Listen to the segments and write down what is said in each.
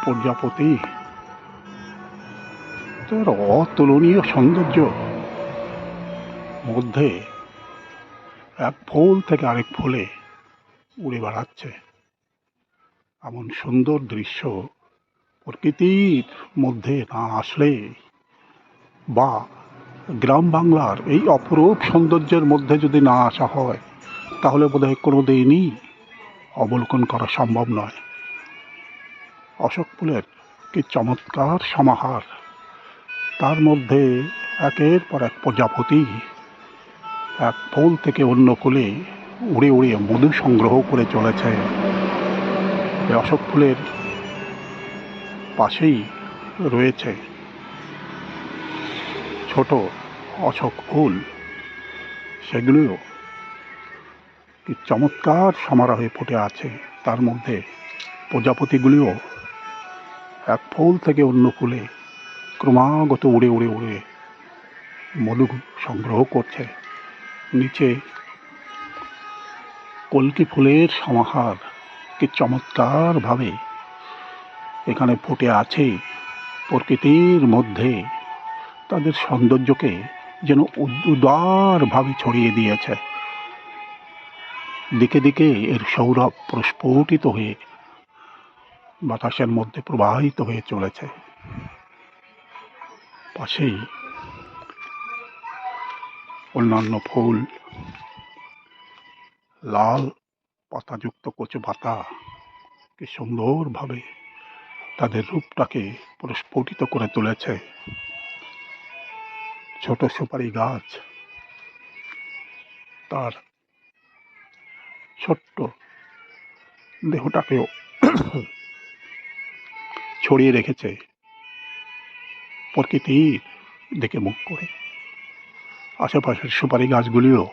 প্রজাপতি, তার অতুলনীয় সৌন্দর্য মধ্যে এক ফুল থেকে আরেক ফুলে উড়ে বেড়াচ্ছে। এমন সুন্দর দৃশ্য প্রকৃতির মধ্যে না আসলে, বা গ্রাম বাংলার এই অপরূপ সৌন্দর্যের মধ্যে যদি না আসা হয়, তাহলে বোধহয় কোনো দিনই অবলোকন করা সম্ভব নয়। অশোক ফুলের কি চমৎকার সমাহার! তার মধ্যে একের পর এক প্রজাপতি এক ফুল থেকে অন্য ফুলে উড়ে উড়ে মধু সংগ্রহ করে চলেছে। এই অশোক ফুলের পাশেই রয়েছে ছোট অশোক ফুল, সেগুলিও কি চমৎকার সমারোহে ফুটে আছে। তার মধ্যে প্রজাপতিগুলিও এক ফুল থেকে অন্য ফুলে ক্রমাগত উড়ে উড়ে উড়ে মধু সংগ্রহ করছে। নিচে কল্কি ফুলের সমাহার কি চমৎকারভাবে এখানে ফুটে আছে। প্রকৃতির মধ্যে তাদের সৌন্দর্যকে যেন উদারভাবে ছড়িয়ে দিয়েছে। দিকে দিকে এর সৌরভ প্রস্ফুটিত হয়ে বাতাসের মধ্যে প্রবাহিত হয়ে চলেছে। পাশেই অন্যান্য ফুল, লাল পাতাযুক্ত কচু পাতা কি সুন্দরভাবে তাদের রূপটাকে প্রস্ফুটিত করে তুলেছে। ছোট সুপারি গাছ তার ছোট্ট দেহটাকেও ছড়িয়ে রেখেছে প্রকৃতির দিকে মুখ করে। আশেপাশের সুপারি গাছগুলিও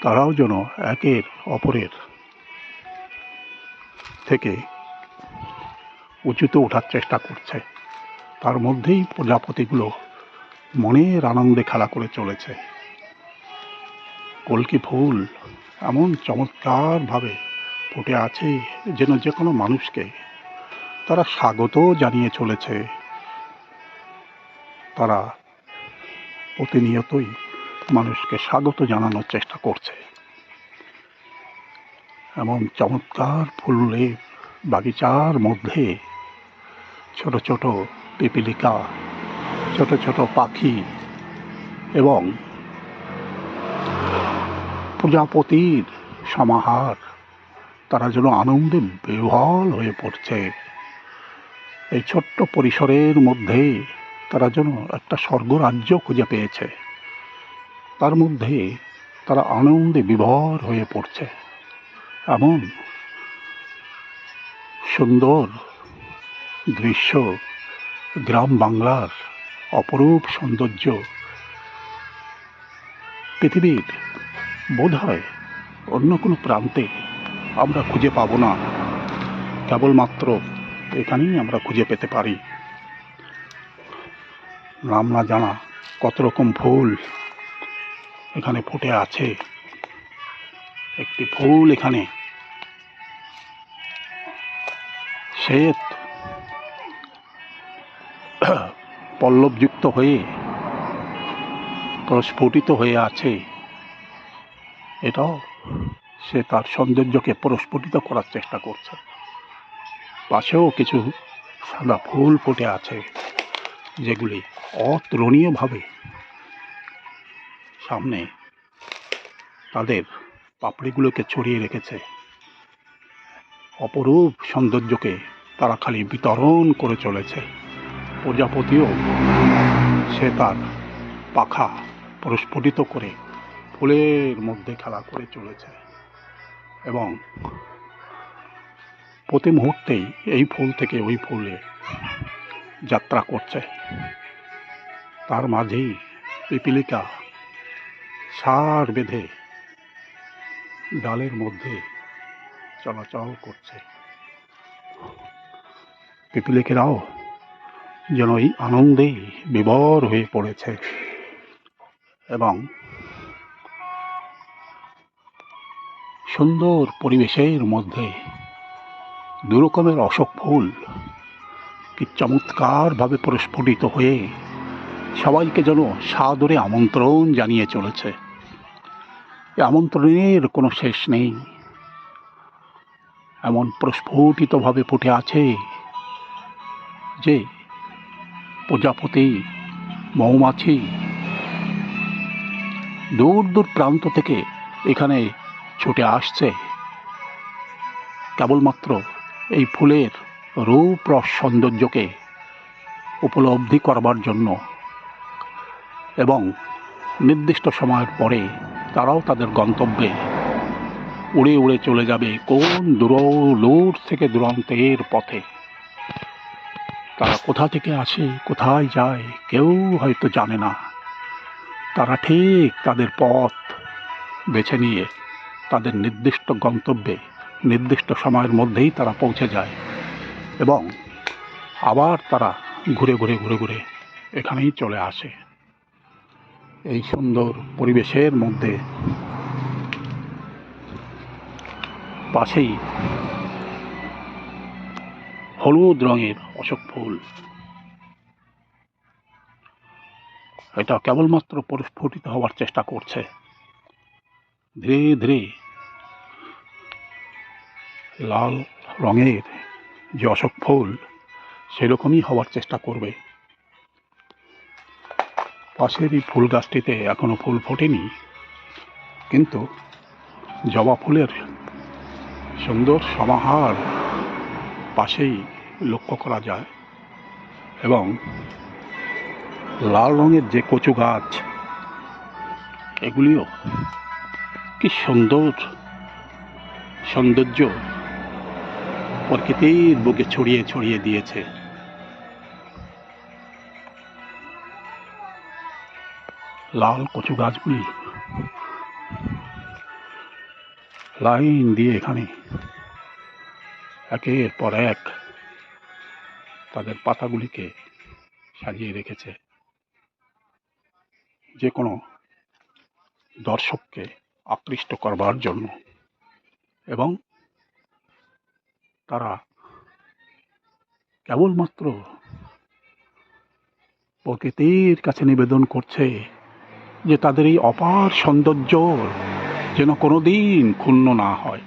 তারাও যেন একের অপরের থেকে উঁচুতে ওঠার চেষ্টা করছে। তার মধ্যেই প্রজাপতিগুলো মনের আনন্দে খেলা করে চলেছে। কল্কি ফুল এমন চমৎকারভাবে ফুটে আছে যেন যে কোনো মানুষকে তারা স্বাগত জানিয়ে চলেছে। তারা প্রতিনিয়তই মানুষকে স্বাগত জানানোর চেষ্টা করছে। এমন চমৎকার ফুলের বাগিচার মধ্যে ছোট ছোট পিপীলিকা, ছোট ছোট পাখি এবং প্রজাপতির সমাহার, তারা যেন আনন্দে বিহ্বল হয়ে পড়ছে। এই ছোট্ট পরিসরের মধ্যে তারা যেন একটা স্বর্গরাজ্য খুঁজে পেয়েছে। তার মধ্যে তারা আনন্দে বিভোর হয়ে পড়ছে। এমন সুন্দর দৃশ্য, গ্রাম বাংলার অপরূপ সৌন্দর্য পৃথিবীর বোধহয় অন্য কোনো প্রান্তে আমরা খুঁজে পাবো না, কেবলমাত্র এখানেই আমরা খুঁজে পেতে পারি। নাম না জানা কত রকম ফুল এখানে ফুটে আছে। একটি ফুল এখানে শ্বেত পল্লবযুক্ত হয়ে প্রস্ফুটিত হয়ে আছে। এটাও সে তার সৌন্দর্যকে প্রস্ফুটিত করার চেষ্টা করছে। পাশেও কিছু সাদা ফুল ফুটে আছে, যেগুলি অতুলনীয়ভাবে সামনে তাদের পাপড়িগুলোকে ছড়িয়ে রেখেছে। অপরূপ সৌন্দর্যকে তারা খালি বিতরণ করে চলেছে। প্রজাপতিও সে তার পাখা প্রস্ফুটিত করে ফুলের মধ্যে খেলা করে চলেছে এবং প্রতি মুহূর্তেই এই ফুল থেকে ওই ফুলে যাত্রা করছে। তার মাঝেই পিপীলিকা সার বেঁধে ডালের মধ্যে চলাচল করছে। পিপীলিকারাও যেন এই আনন্দে বিভোর হয়ে পড়েছে এবং সুন্দর পরিবেশের মধ্যে দু রকমের অশোক ফুল কি চমৎকারভাবে প্রস্ফুটিত হয়ে সবাইকে যেন সাদরে আমন্ত্রণ জানিয়ে চলেছে। এই আমন্ত্রণের কোনো শেষ নেই, এমন প্রস্ফুটিতভাবে ফুটে আছে যে প্রজাপতি, মৌমাছি দূর দূর প্রান্ত থেকে এখানে ছুটে আসছে কেবলমাত্র এই ফুলের রূপ রস সৌন্দর্যকে উপলব্ধি করবার জন্য, এবং নির্দিষ্ট সময়ের পরে তারাও তাদের গন্তব্যে উড়ে উড়ে চলে যাবে কোন দূর থেকে দূরান্তের পথে। তারা কোথা থেকে আসে, কোথায় যায়, কেউ হয়তো জানে না। তারা ঠিক তাদের পথ বেছে নিয়ে তাদের নির্দিষ্ট গন্তব্যে নির্দিষ্ট সময়ের মধ্যেই তারা পৌঁছে যায়, এবং আবার তারা ঘুরে ঘুরে এখানেই চলে আসে। এই সুন্দর পরিবেশের মধ্যে পাশেই হলুদ রঙের অশোক ফুল, এটা কেবলমাত্র প্রস্ফুটিত হওয়ার চেষ্টা করছে। ধীরে ধীরে লাল রঙের যে অশোক ফুল সেরকমই হওয়ার চেষ্টা করবে। পাশের এই ফুল গাছটিতে এখনো ফুল ফোটেনি, কিন্তু জবা ফুলের সুন্দর সমাহার পাশেই লক্ষ্য করা যায়, এবং লাল রঙের যে কচু গাছ, এগুলিও কি সৌন্দর্য প্রকৃতির বুকে ছড়িয়ে ছড়িয়ে দিয়েছে। লাল কচু গাছগুলি লাইন দিয়ে এখানে একের পর এক তাদের পাতাগুলিকে সাজিয়ে রেখেছে, যে কোনো দর্শককে আকৃষ্ট করবার জন্য। এবং তারা কেবলমাত্র প্রকৃতির কাছে নিবেদন করছে যে তাদের এই অপার সৌন্দর্য যেন কোনোদিন ক্ষুণ্ণ না হয়।